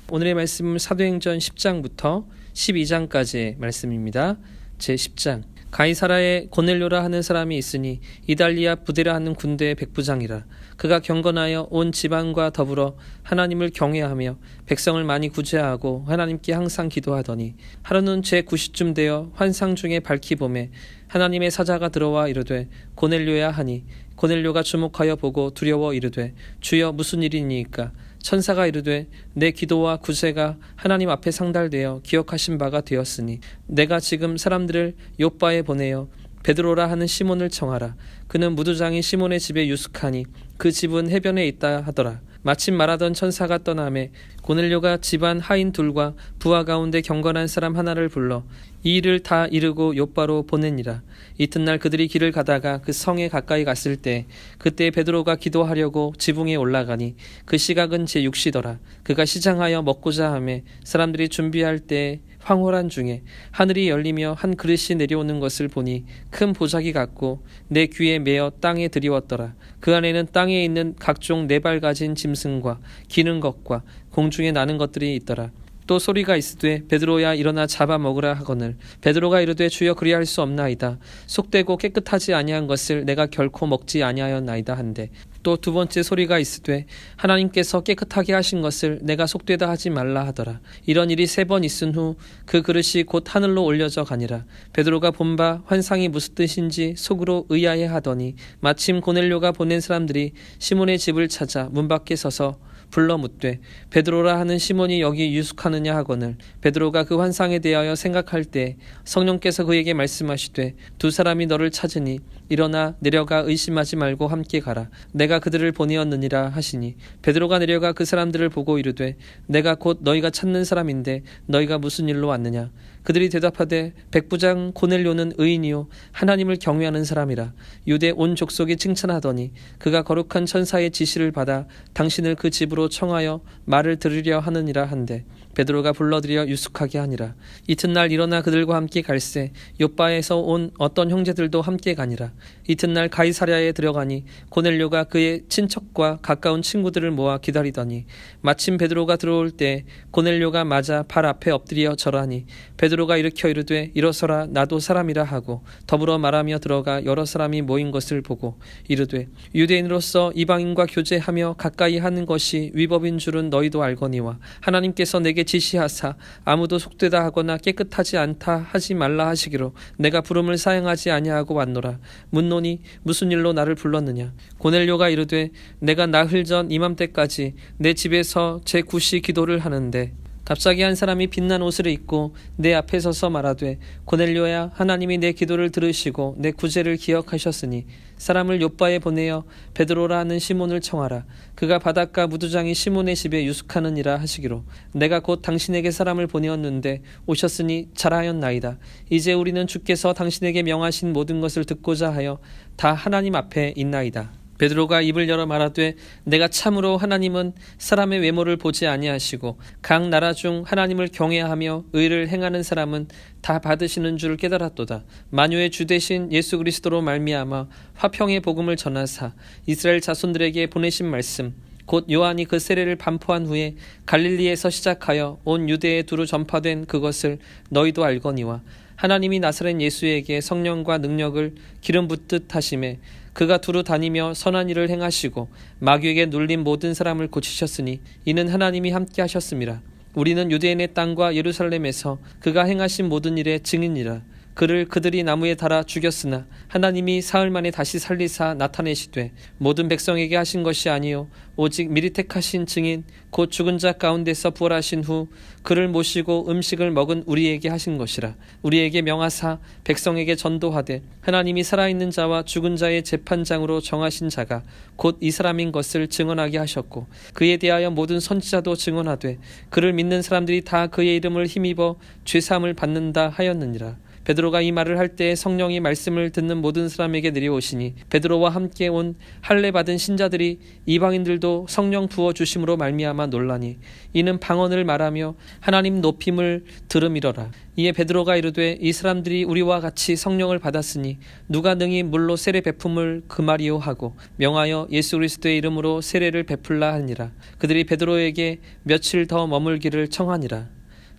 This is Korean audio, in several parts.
오늘의 말씀은 사도행전 10장부터 12장까지의 말씀입니다. 제10장. 가이사라에 고넬료라 하는 사람이 있으니 이달리아 부데라 하는 군대의 백부장이라. 그가 경건하여 온 지방과 더불어 하나님을 경외하며 백성을 많이 구제하고 하나님께 항상 기도하더니 하루는 제9시쯤 되어 환상 중에 밝히 보매 하나님의 사자가 들어와 이르되 고넬료야 하니 고넬료가 주목하여 보고 두려워 이르되 주여 무슨 일이니이까. 천사가 이르되 내 기도와 구제가 하나님 앞에 상달되어 기억하신 바가 되었으니 내가 지금 사람들을 욥바에 보내어 베드로라 하는 시몬을 청하라. 그는 무두장이 시몬의 집에 유숙하니 그 집은 해변에 있다 하더라. 마침 말하던 천사가 떠나매 고넬료가 집안 하인 둘과 부하 가운데 경건한 사람 하나를 불러 이 일을 다 이르고 욥바로 보내니라. 이튿날 그들이 길을 가다가 그 성에 가까이 갔을 때 그때 베드로가 기도하려고 지붕에 올라가니 그 시각은 제6시더라. 그가 시장하여 먹고자 하매 사람들이 준비할 때 황홀한 중에 하늘이 열리며 한 그릇이 내려오는 것을 보니 큰 보자기 같고 내 귀에 메어 땅에 들이웠더라. 그 안에는 땅에 있는 각종 네 발 가진 짐승과 기는 것과 공중에 나는 것들이 있더라. 또 소리가 있으되 베드로야 일어나 잡아 먹으라 하거늘 베드로가 이르되 주여 그리할 수 없나이다. 속되고 깨끗하지 아니한 것을 내가 결코 먹지 아니하였나이다 한데 또 두 번째 소리가 있으되 하나님께서 깨끗하게 하신 것을 내가 속되다 하지 말라 하더라. 이런 일이 3번 있은 후 그 그릇이 곧 하늘로 올려져 가니라. 베드로가 본 바 환상이 무슨 뜻인지 속으로 의아해 하더니 마침 고넬료가 보낸 사람들이 시몬의 집을 찾아 문 밖에 서서 불러 묻되 베드로라 하는 시몬이 여기 유숙하느냐 하거늘 베드로가 그 환상에 대하여 생각할 때 성령께서 그에게 말씀하시되 두 사람이 너를 찾으니 일어나 내려가 의심하지 말고 함께 가라. 내가 그들을 보내었느니라 하시니 베드로가 내려가 그 사람들을 보고 이르되 내가 곧 너희가 찾는 사람인데 너희가 무슨 일로 왔느냐. 그들이 대답하되 백부장 고넬료는 의인이요 하나님을 경외하는 사람이라. 유대 온 족속이 칭찬하더니 그가 거룩한 천사의 지시를 받아 당신을 그 집으로 청하여 말을 들으려 하느니라 한데 베드로가 불러들여 유숙하게 하니라. 이튿날 일어나 그들과 함께 갈새 욥바에서 온 어떤 형제들도 함께 가니라. 이튿날 가이사랴에 들어가니 고넬료가 그의 친척과 가까운 친구들을 모아 기다리더니 마침 베드로가 들어올 때 고넬료가 맞아 발 앞에 엎드려 절하니 베드로가 일으켜 이르되 일어서라 나도 사람이라 하고 더불어 말하며 들어가 여러 사람이 모인 것을 보고 이르되 유대인으로서 이방인과 교제하며 가까이 하는 것이 위법인 줄은 너희도 알거니와 하나님께서 내게 지시하사 아무도 속되다 하거나 깨끗하지 않다 하지 말라 하시기로 내가 부름을 사양하지 아니하고 왔노라. 묻노니 무슨 일로 나를 불렀느냐. 고넬료가 이르되 내가 나흘 전 이맘때까지 내 집에서 제9시 기도를 하는데 갑자기 한 사람이 빛난 옷을 입고 내 앞에 서서 말하되 고넬료야 하나님이 내 기도를 들으시고 내 구제를 기억하셨으니 사람을 욥바에 보내어 베드로라 하는 시몬을 청하라. 그가 바닷가 무두장이 시몬의 집에 유숙하느니라 하시기로 내가 곧 당신에게 사람을 보내었는데 오셨으니 잘하였나이다. 이제 우리는 주께서 당신에게 명하신 모든 것을 듣고자 하여 다 하나님 앞에 있나이다. 베드로가 입을 열어 말하되 내가 참으로 하나님은 사람의 외모를 보지 아니하시고 각 나라 중 하나님을 경외하며 의를 행하는 사람은 다 받으시는 줄 깨달았도다. 만유의 주 되신 예수 그리스도로 말미암아 화평의 복음을 전하사 이스라엘 자손들에게 보내신 말씀 곧 요한이 그 세례를 반포한 후에 갈릴리에서 시작하여 온 유대에 두루 전파된 그것을 너희도 알거니와 하나님이 나사렛 예수에게 성령과 능력을 기름 붓듯 하심에 그가 두루 다니며 선한 일을 행하시고 마귀에게 눌린 모든 사람을 고치셨으니 이는 하나님이 함께 하셨음이라. 우리는 유대인의 땅과 예루살렘에서 그가 행하신 모든 일의 증인이라. 그를 그들이 나무에 달아 죽였으나 하나님이 사흘 만에 다시 살리사 나타내시되 모든 백성에게 하신 것이 아니요 오직 미리 택하신 증인 곧 죽은 자 가운데서 부활하신 후 그를 모시고 음식을 먹은 우리에게 하신 것이라. 우리에게 명하사 백성에게 전도하되 하나님이 살아있는 자와 죽은 자의 재판장으로 정하신 자가 곧 이 사람인 것을 증언하게 하셨고 그에 대하여 모든 선지자도 증언하되 그를 믿는 사람들이 다 그의 이름을 힘입어 죄사함을 받는다 하였느니라. 베드로가 이 말을 할 때 성령이 말씀을 듣는 모든 사람에게 내려오시니 베드로와 함께 온 할례 받은 신자들이 이방인들도 성령 부어 주심으로 말미암아 놀라니 이는 방언을 말하며 하나님 높임을 들음이러라. 이에 베드로가 이르되 이 사람들이 우리와 같이 성령을 받았으니 누가 능히 물로 세례 베품을 금하리요 하고 명하여 예수 그리스도의 이름으로 세례를 베풀라 하니라. 그들이 베드로에게 며칠 더 머물기를 청하니라.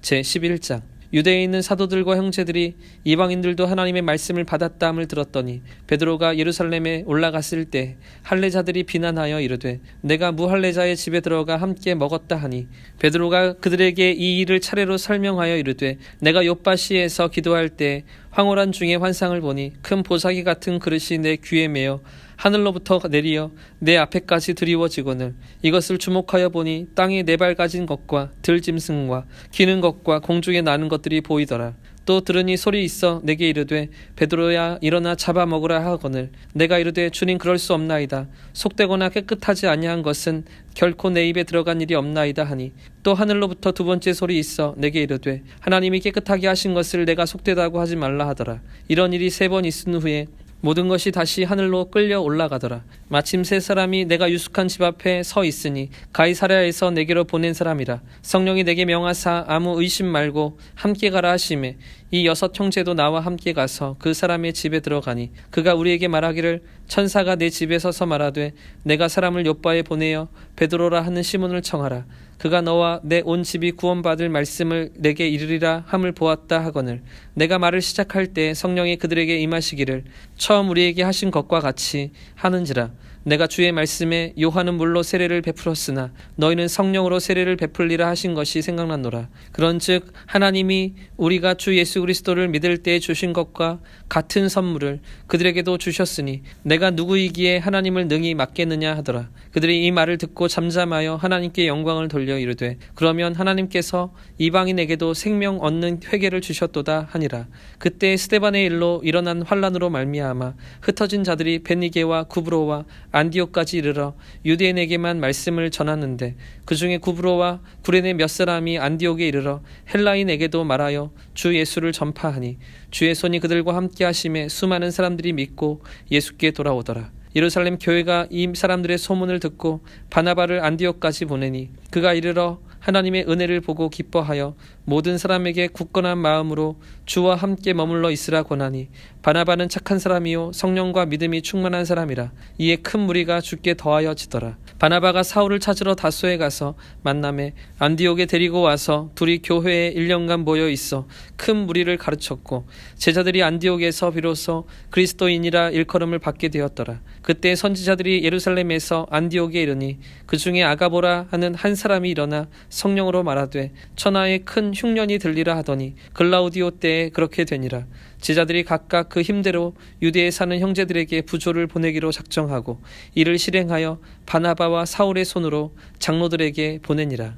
제 11장. 유대에 있는 사도들과 형제들이 이방인들도 하나님의 말씀을 받았다함을 들었더니 베드로가 예루살렘에 올라갔을 때 할례자들이 비난하여 이르되 내가 무할례자의 집에 들어가 함께 먹었다 하니 베드로가 그들에게 이 일을 차례로 설명하여 이르되 내가 욥바시에서 기도할 때 황홀한 중에 환상을 보니 큰 보자기 같은 그릇이 내 귀에 매어 하늘로부터 내리어 내 앞에까지 드리워지거늘 이것을 주목하여 보니 땅에 네 발 가진 것과 들짐승과 기는 것과 공중에 나는 것들이 보이더라. 또 들으니 소리 있어 내게 이르되 베드로야 일어나 잡아먹으라 하거늘 내가 이르되 주님 그럴 수 없나이다. 속되거나 깨끗하지 아니한 것은 결코 내 입에 들어간 일이 없나이다 하니 또 하늘로부터 두 번째 소리 있어 내게 이르되 하나님이 깨끗하게 하신 것을 내가 속되다고 하지 말라 하더라. 이런 일이 3번 있은 후에 모든 것이 다시 하늘로 끌려 올라가더라. 마침 세 사람이 내가 유숙한 집 앞에 서 있으니 가이사랴에서 내게로 보낸 사람이라. 성령이 내게 명하사 아무 의심 말고 함께 가라 하시매 이 6 형제도 나와 함께 가서 그 사람의 집에 들어가니 그가 우리에게 말하기를 천사가 내 집에 서서 말하되 내가 사람을 욥바에 보내어 베드로라 하는 시몬을 청하라. 그가 너와 내 온 집이 구원받을 말씀을 내게 이르리라 함을 보았다 하거늘 내가 말을 시작할 때 성령이 그들에게 임하시기를 처음 우리에게 하신 것과 같이 하는지라. 내가 주의 말씀에 요한은 물로 세례를 베풀었으나 너희는 성령으로 세례를 베풀리라 하신 것이 생각났노라. 그런즉 하나님이 우리가 주 예수 그리스도를 믿을 때에 주신 것과 같은 선물을 그들에게도 주셨으니 내가 누구이기에 하나님을 능히 맡겠느냐 하더라. 그들이 이 말을 듣고 잠잠하여 하나님께 영광을 돌려 이르되 그러면 하나님께서 이방인에게도 생명 얻는 회개를 주셨도다 하니라. 그때 스데반의 일로 일어난 환란으로 말미암아 흩어진 자들이 베니게와 구브로와 안디옥까지 이르러 유대인에게만 말씀을 전하는데 그 중에 구브로와 구레네 몇 사람이 안디옥에 이르러 헬라인에게도 말하여 주 예수를 전파하니 주의 손이 그들과 함께 하심에 수많은 사람들이 믿고 예수께 돌아오더라. 예루살렘 교회가 이 사람들의 소문을 듣고 바나바를 안디옥까지 보내니 그가 이르러 하나님의 은혜를 보고 기뻐하여 모든 사람에게 굳건한 마음으로 주와 함께 머물러 있으라 권하니 바나바는 착한 사람이요 성령과 믿음이 충만한 사람이라. 이에 큰 무리가 주께 더하여지더라. 바나바가 사울을 찾으러 다소에 가서 만남에 안디옥에 데리고 와서 둘이 교회에 1년간 모여 있어 큰 무리를 가르쳤고 제자들이 안디옥에서 비로소 그리스도인이라 일컬음을 받게 되었더라. 그때 선지자들이 예루살렘에서 안디옥에 이르니 그 중에 아가보라 하는 한 사람이 일어나 성령으로 말하되 천하에 큰 흉년이 들리라 하더니 글라우디오 때에 그렇게 되니라. 제자들이 각각 그 힘대로 유대에 사는 형제들에게 부조를 보내기로 작정하고 이를 실행하여 바나바와 사울의 손으로 장로들에게 보내니라.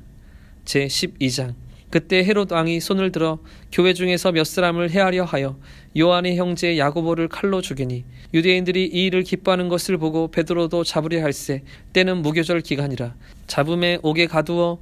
제 12장. 그때 헤롯 왕이 손을 들어 교회 중에서 몇 사람을 해하려 하여 요한의 형제 야고보를 칼로 죽이니 유대인들이 이 일을 기뻐하는 것을 보고 베드로도 잡으려 할세 때는 무교절 기간이라. 잡음에 옥에 가두어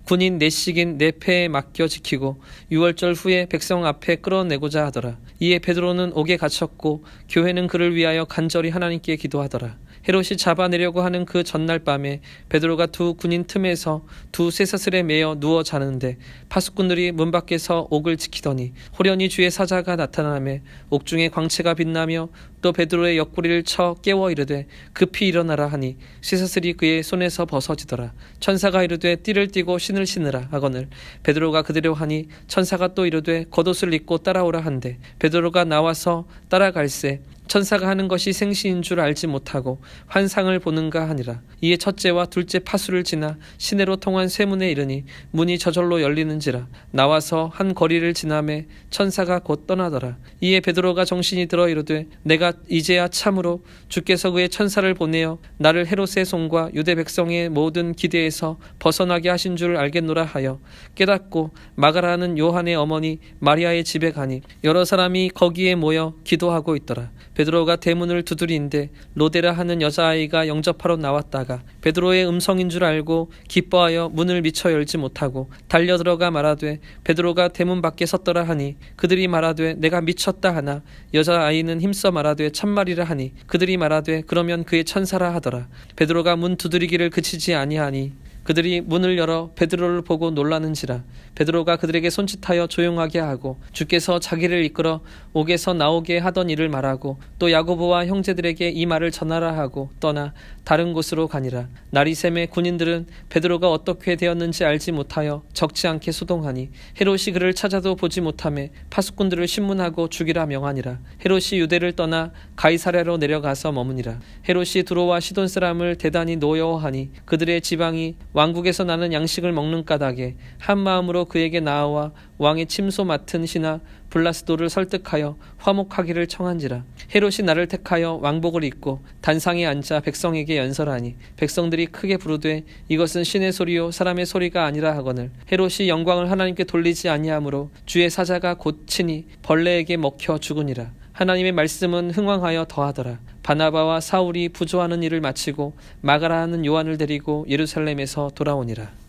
군인 4씩인 4패에 맡겨 지키고 6월절 후에 백성 앞에 끌어내고자 하더라. 이에 베드로는 옥에 갇혔고 교회는 그를 위하여 간절히 하나님께 기도하더라. 헤롯이 잡아내려고 하는 그 전날 밤에 베드로가 두 군인 틈에서 두 쇠사슬에 매어 누워 자는데 파수꾼들이 문 밖에서 옥을 지키더니 호련히 주의 사자가 나타나매 옥중에 광채가 빛나며 또 베드로의 옆구리를 쳐 깨워 이르되 급히 일어나라 하니 쇠사슬이 그의 손에서 벗어지더라. 천사가 이르되 띠를 띠고 신을 신으라 하거늘 베드로가 그대로 하니 천사가 또 이르되 겉옷을 입고 따라오라 한데 베드로가 나와서 따라갈새 천사가 하는 것이 생시인 줄 알지 못하고 환상을 보는가 하니라. 이에 첫째와 둘째 파수를 지나 시내로 통한 쇠문에 이르니 문이 저절로 열리는지라. 나와서 한 거리를 지나매 천사가 곧 떠나더라. 이에 베드로가 정신이 들어 이르되 내가 이제야 참으로 주께서 그의 천사를 보내어 나를 헤롯의 손과 유대 백성의 모든 기대에서 벗어나게 하신 줄 알겠노라 하여 깨닫고 마가라는 요한의 어머니 마리아의 집에 가니 여러 사람이 거기에 모여 기도하고 있더라. 베드로가 대문을 두드리는데 로데라 하는 여자아이가 영접하러 나왔다가 베드로의 음성인 줄 알고 기뻐하여 문을 미처 열지 못하고 달려들어가 말하되 베드로가 대문 밖에 섰더라 하니 그들이 말하되 내가 미쳤다 하나 여자아이는 힘써 말하되 참말이라 하니 그들이 말하되 그러면 그의 천사라 하더라. 베드로가 문 두드리기를 그치지 아니하니 그들이 문을 열어 베드로를 보고 놀라는지라. 베드로가 그들에게 손짓하여 조용하게 하고 주께서 자기를 이끌어 옥에서 나오게 하던 일을 말하고 또 야고보와 형제들에게 이 말을 전하라 하고 떠나 다른 곳으로 가니라. 날이 새매 군인들은 베드로가 어떻게 되었는지 알지 못하여 적지 않게 소동하니 헤롯이 그를 찾아도 보지 못하매 파수꾼들을 신문하고 죽이라 명하니라. 헤롯이 유대를 떠나 가이사랴로 내려가서 머무니라. 헤롯이 두로와 시돈 사람을 대단히 노여워하니 그들의 지방이 왕국에서 나는 양식을 먹는 까닭에 한 마음으로 그에게 나아와 왕의 침소 맡은 신하 블라스도를 설득하여 화목하기를 청한지라. 헤롯이 나를 택하여 왕복을 입고 단상에 앉아 백성에게 연설하니 백성들이 크게 부르되 이것은 신의 소리요 사람의 소리가 아니라 하거늘 헤롯이 영광을 하나님께 돌리지 아니하므로 주의 사자가 곧 치니 벌레에게 먹혀 죽으니라. 하나님의 말씀은 흥왕하여 더하더라. 바나바와 사울이 부조하는 일을 마치고 마가라 하는 요한을 데리고 예루살렘에서 돌아오니라.